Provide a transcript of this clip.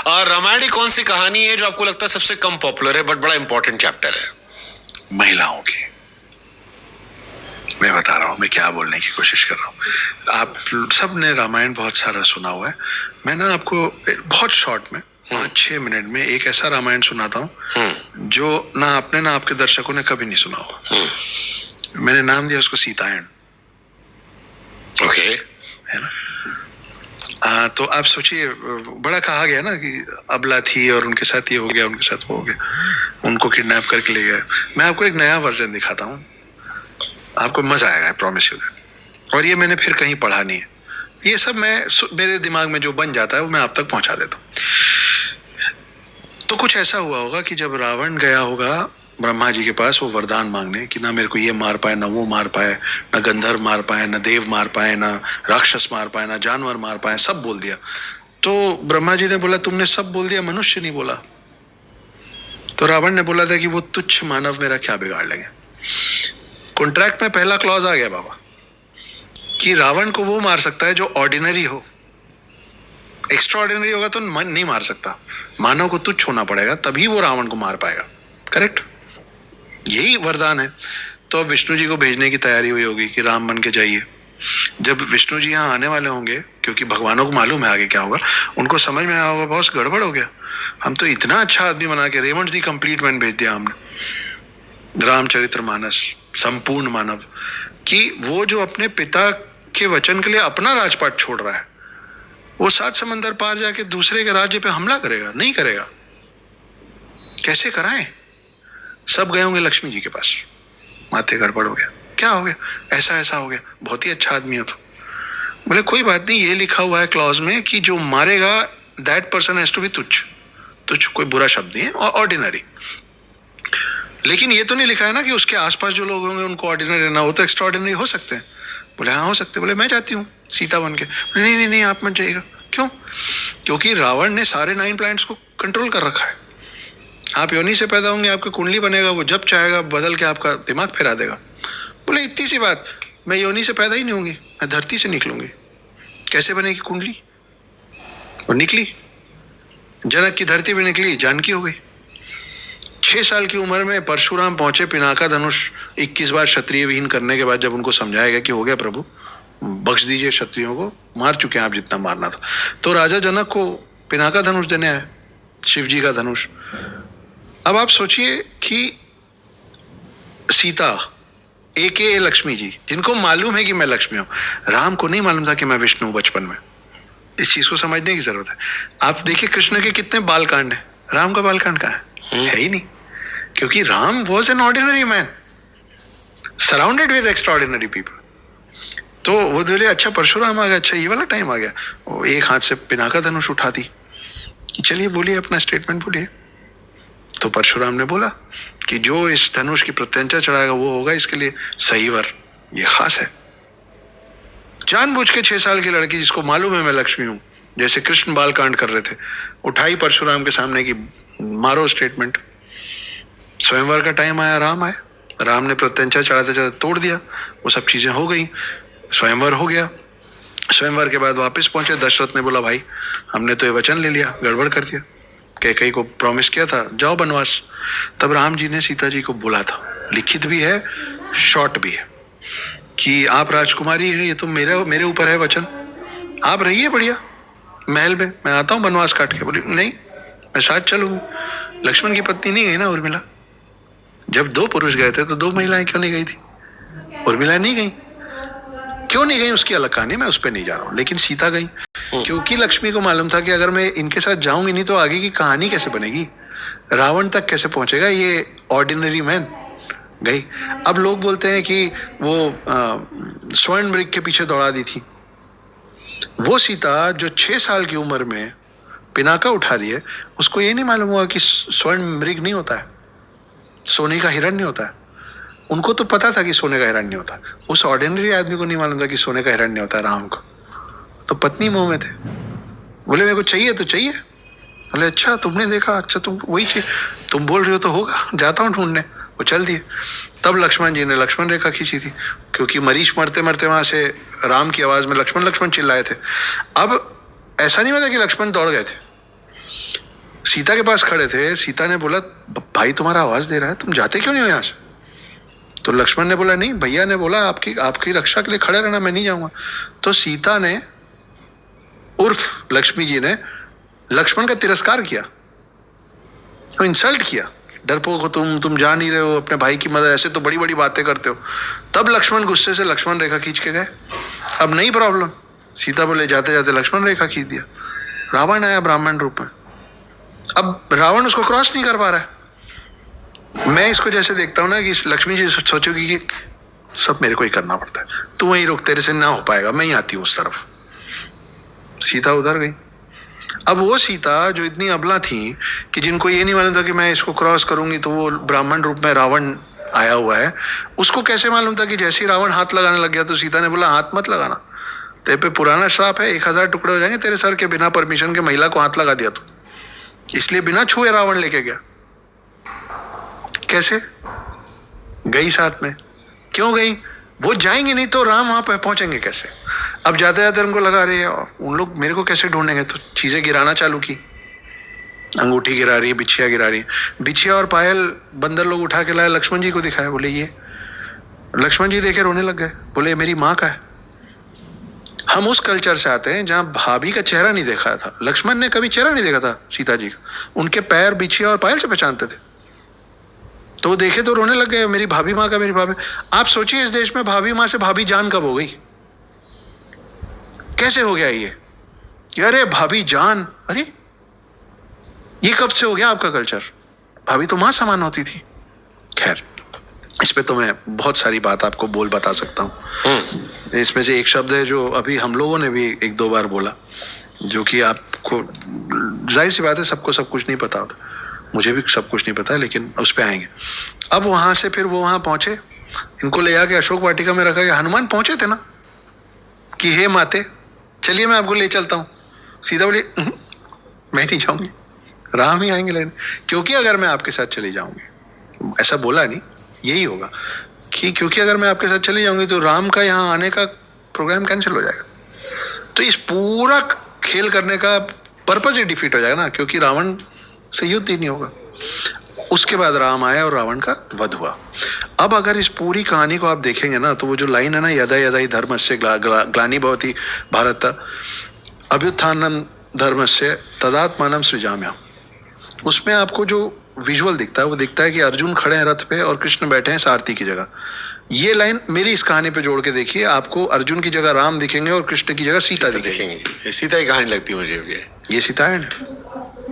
और रामायण की कौन सी कहानी है जो आपको लगता है सबसे कम पॉपुलर है बट बड़ा इंपॉर्टेंट चैप्टर है? महिलाओं की। मैं बता रहा हूँ मैं क्या बोलने की कोशिश कर रहा हूँ। आप सब ने रामायण बहुत सारा सुना हुआ है। मैं ना आपको बहुत शॉर्ट में 5-6 मिनट में एक ऐसा रामायण सुनाता हूँ जो ना आपने ना आपके दर्शकों ने कभी नहीं सुना होगा। मैंने नाम दिया उसको सीतायन। ओके, है ना? तो आप सोचिए, बड़ा कहा गया ना कि अबला थी और उनके साथ ये हो गया, उनके साथ वो हो गया, उनको किडनैप करके ले गए। मैं आपको एक नया वर्जन दिखाता हूँ, आपको मजा आएगा, प्रॉमिस यू दैट। और ये मैंने फिर कहीं पढ़ा नहीं है, ये सब मेरे दिमाग में जो बन जाता है वो मैं आप तक पहुंचा देता हूँ। तो कुछ ऐसा हुआ होगा कि जब रावण गया होगा ब्रह्मा जी के पास वो वरदान मांगने कि ना मेरे को ये मार पाए, ना वो मार पाए, ना गंधर्व मार पाए, ना देव मार पाए, ना राक्षस मार पाए, ना जानवर मार पाए, सब बोल दिया। तो ब्रह्मा जी ने बोला तुमने सब बोल दिया, मनुष्य नहीं बोला। तो रावण ने बोला था कि वो तुच्छ मानव मेरा क्या बिगाड़ लेंगे। कॉन्ट्रैक्ट में पहला क्लॉज आ गया बाबा कि रावण को वो मार सकता है जो ऑर्डिनरी हो, एक्स्ट्रा ऑर्डिनरी होगा तो नहीं मार सकता। मानव को तुच्छ होना पड़ेगा तभी वो रावण को मार पाएगा। करेक्ट, यही वरदान है। तो अब विष्णु जी को भेजने की तैयारी हुई होगी कि राम बन के जाइए। जब विष्णु जी यहाँ आने वाले होंगे, क्योंकि भगवानों को मालूम है आगे क्या होगा, उनको समझ में आया होगा बहुत गड़बड़ हो गया, हम तो इतना अच्छा आदमी बना के रेवंश दी कंप्लीट मैन भेज दिया हमने, रामचरितमानस संपूर्ण मानव, कि वो जो अपने पिता के वचन के लिए अपना राजपाट छोड़ रहा है, वो 7 समंदर पार जाके दूसरे के राज्य पे हमला करेगा? नहीं करेगा। कैसे कराएं? सब गए होंगे लक्ष्मी जी के पास, माथे गड़बड़ हो गया, क्या हो गया, ऐसा ऐसा हो गया, बहुत ही अच्छा आदमी हो तो। बोले कोई बात नहीं, ये लिखा हुआ है क्लॉज में कि जो मारेगा that person has to be तुच्छ। तुच्छ कोई बुरा शब्द नहीं है, और ऑर्डिनरी। लेकिन ये तो नहीं लिखा है ना कि उसके आसपास जो लोग होंगे उनको ऑर्डिनरी ना हो, तो एक्स्ट्रा ऑर्डिनरी हो सकते हैं। बोले हाँ हो सकते। बोले मैं जाती हूँ सीता बन के। नहीं नहीं नहीं, आप मत जाइएगा। क्यों? क्योंकि रावण ने सारे 9 प्लैनेट्स को कंट्रोल कर रखा है। आप योनि से पैदा होंगे, आपकी कुंडली बनेगा, वो जब चाहेगा बदल के आपका दिमाग फिरा देगा। बोले इतनी सी बात, मैं योनि से पैदा ही नहीं होंगी, मैं धरती से निकलूंगी। कैसे बनेगी कुंडली? और निकली, जनक की धरती पे निकली, जानकी हो गई। 6 साल की उम्र में परशुराम पहुंचे, पिनाका धनुष 21 बार क्षत्रिय विहीन करने के बाद जब उनको समझाया गया कि हो गया प्रभु, बख्श दीजिए, क्षत्रियों को मार चुके हैं आप जितना मारना था, तो राजा जनक को पिनाका धनुष देने आए, शिव जी का धनुष। अब आप सोचिए कि सीता एके लक्ष्मी जी, जिनको मालूम है कि मैं लक्ष्मी हूं, राम को नहीं मालूम था कि मैं विष्णु हूं बचपन में। इस चीज को समझने की जरूरत है। आप देखिए कृष्ण के कितने बालकांड है, राम का बालकांड कहाँ है ही नहीं, क्योंकि Ram was an ordinary man surrounded with extraordinary people. तो वो बोले अच्छा परशुराम आ गया, अच्छा ये वाला टाइम आ गया। वो एक हाथ से पिनाका धनुष उठा दी कि चलिए बोलिए अपना स्टेटमेंट बोलिए। तो परशुराम ने बोला कि जो इस धनुष की प्रत्यंचा चढ़ाएगा वो होगा इसके लिए सही वर, ये खास है। जानबूझ के 6 साल की लड़की जिसको मालूम है मैं लक्ष्मी हूं, जैसे कृष्ण बाल कांड कर रहे थे, उठाई परशुराम के सामने की मारो स्टेटमेंट। स्वयंवर का टाइम आया, राम आए, राम ने प्रत्यंचा चढ़ाते चढ़ाते तोड़ दिया, वो सब चीजें हो गई, स्वयंवर हो गया। स्वयंवर के बाद वापस पहुंचे, दशरथ ने बोला भाई हमने तो ये वचन ले लिया, गड़बड़ कर दिया, कैकेयी को प्रॉमिस किया था जाओ बनवास। तब राम जी ने सीता जी को बोला था, लिखित भी है शॉर्ट भी है, कि आप राजकुमारी हैं, ये तो मेरे ऊपर है वचन, आप रहिए बढ़िया महल में, मैं आता हूँ बनवास काट के। बोली नहीं मैं साथ चलूंगी। लक्ष्मण की पत्नी नहीं गई ना उर्मिला, जब 2 पुरुष गए थे तो 2 महिलाएं क्यों नहीं गई थी? उर्मिला नहीं गई, क्यों नहीं गई उसकी अलग कहानी, मैं उस पर नहीं जा रहा हूँ। लेकिन सीता गई, क्योंकि लक्ष्मी को मालूम था कि अगर मैं इनके साथ जाऊंगी नहीं तो आगे की कहानी कैसे बनेगी, रावण तक कैसे पहुंचेगा ये ऑर्डिनरी मैन। गई। अब लोग बोलते हैं कि वो स्वर्ण मृग के पीछे दौड़ा दी थी। वो सीता जो 6 साल की उम्र में पिनाका उठा रही है, उसको ये नहीं मालूम हुआ कि स्वर्ण मृग नहीं होता है, सोने का हिरण नहीं होता है। उनको तो पता था कि सोने का हिरण नहीं होता, उस ऑर्डिनरी आदमी को नहीं मालूम था कि सोने का हिरण नहीं होता है राम को। तो पत्नी मोह में थे, बोले मेरे को चाहिए तो चाहिए। बोले अच्छा तुमने देखा, अच्छा तुम वही चाहिए, तुम बोल रहे हो तो होगा, जाता हूँ ढूंढने। वो चल दिए। तब लक्ष्मण जी ने लक्ष्मण रेखा खींची थी, क्योंकि मरीच मरते मरते वहां से राम की आवाज में लक्ष्मण लक्ष्मण चिल्लाए थे। अब ऐसा नहीं होता कि लक्ष्मण दौड़ गए थे, सीता के पास खड़े थे, सीता ने बोला भाई तुम्हारा आवाज दे रहा है, तुम जाते क्यों नहीं हो यहाँ से? तो लक्ष्मण ने बोला नहीं, भैया ने बोला आपकी रक्षा के लिए खड़े रहना, मैं नहीं जाऊंगा। तो सीता ने उर्फ लक्ष्मी जी ने लक्ष्मण का तिरस्कार किया, तो इंसल्ट किया, डरपोक हो तुम जा नहीं रहे हो अपने भाई की मदद, ऐसे तो बड़ी बड़ी बातें करते हो। तब लक्ष्मण गुस्से से लक्ष्मण रेखा खींच के गए। अब नई प्रॉब्लम, सीता बोले जाते जाते लक्ष्मण रेखा खींच दिया। रावण आया ब्राह्मण रूप में, अब रावण उसको क्रॉस नहीं कर पा रहा है। मैं इसको जैसे देखता हूं ना कि लक्ष्मी जी सोचोगी कि सब मेरे को ही करना पड़ता है, तू वहीं रुक, तेरे से ना हो पाएगा, मैं ही आती हूं उस तरफ। सीता उधर गई। अब वो सीता जो इतनी अबला थी कि जिनको ये नहीं मालूम था कि मैं इसको क्रॉस करूंगी तो वो ब्राह्मण रूप में रावण आया हुआ है, उसको कैसे मालूम था कि जैसे ही रावण हाथ लगाने लग गया तो सीता ने बोला हाथ मत लगाना, तेरे पे पुराना श्राप है, 1000 टुकड़े हो जाएंगे तेरे सर के, बिना परमिशन के महिला को हाथ लगा दिया तो, इसलिए बिना छुए रावण लेके गया। कैसे गई साथ में? क्यों गई? वो जाएंगे नहीं तो राम वहां पे पहुंचेंगे कैसे? अब जाते जाते उनको लगा रही है उन लोग मेरे को कैसे ढूंढेंगे, तो चीजें गिराना चालू की, अंगूठी गिरा रही है, बिछिया गिरा रही है। बिछिया और पायल बंदर लोग उठा के लाए, लक्ष्मण जी को दिखाया, बोले ये। लक्ष्मण जी देखे रोने लग गए, बोले मेरी माँ का है। हम उस कल्चर से आते हैं जहां भाभी का चेहरा नहीं देखा था, लक्ष्मण ने कभी चेहरा नहीं देखा था सीता जी का, उनके पैर बिछिया और पायल से पहचानते थे, तो वो देखे तो रोने लग गए, मेरी भाभी माँ का, मेरी भाभी। आप सोचिए इस देश में भाभी माँ से भाभी जान कब हो गई? कैसे हो गया ये कि अरे भाभी जान, अरे ये कब से हो गया आपका कल्चर? भाभी तो मां समान होती थी। खैर, इस पे तो मैं बहुत सारी बात आपको बता सकता हूं। इसमें से एक शब्द है जो अभी हम लोगों ने भी 1-2 बार बोला, जो कि आपको जाहिर सी बात है सबको सब कुछ नहीं पता होता, मुझे भी सब कुछ नहीं पता, लेकिन उस पे आएंगे। अब वहां से फिर वो वहां पहुंचे, इनको ले आके अशोक वाटिका में रखा गया। हनुमान पहुंचे थे ना कि हे माते चलिए मैं आपको ले चलता हूं। सीता बोली मैं नहीं जाऊंगी, राम ही आएंगे लेने, क्योंकि अगर मैं आपके साथ चली जाऊंगी, ऐसा बोला नहीं, यही होगा कि क्योंकि अगर मैं आपके साथ चली जाऊंगी तो राम का यहाँ आने का प्रोग्राम कैंसिल हो जाएगा, तो इस पूरा खेल करने का पर्पज ही डिफीट हो जाएगा ना, क्योंकि रावण से युद्ध ही नहीं होगा। उसके बाद राम आए और रावण का वध हुआ। अब अगर इस पूरी कहानी को आप देखेंगे ना, तो वो जो लाइन है ना, यदा यदा ही धर्मस्य ग्लानि भवति भारत अभ्युत्थानम धर्मस्य तदात्मानं सृजाम्यहम्, उसमें आपको जो विजुअल दिखता है वो दिखता है कि अर्जुन खड़े हैं रथ पे और कृष्ण बैठे हैं सारथी की जगह। ये लाइन मेरी इस कहानी पे जोड़ के देखिए, आपको अर्जुन की जगह राम दिखेंगे और कृष्ण की जगह सीता दिखेंगी। सीता की कहानी लगती है मुझे। ये सीता है।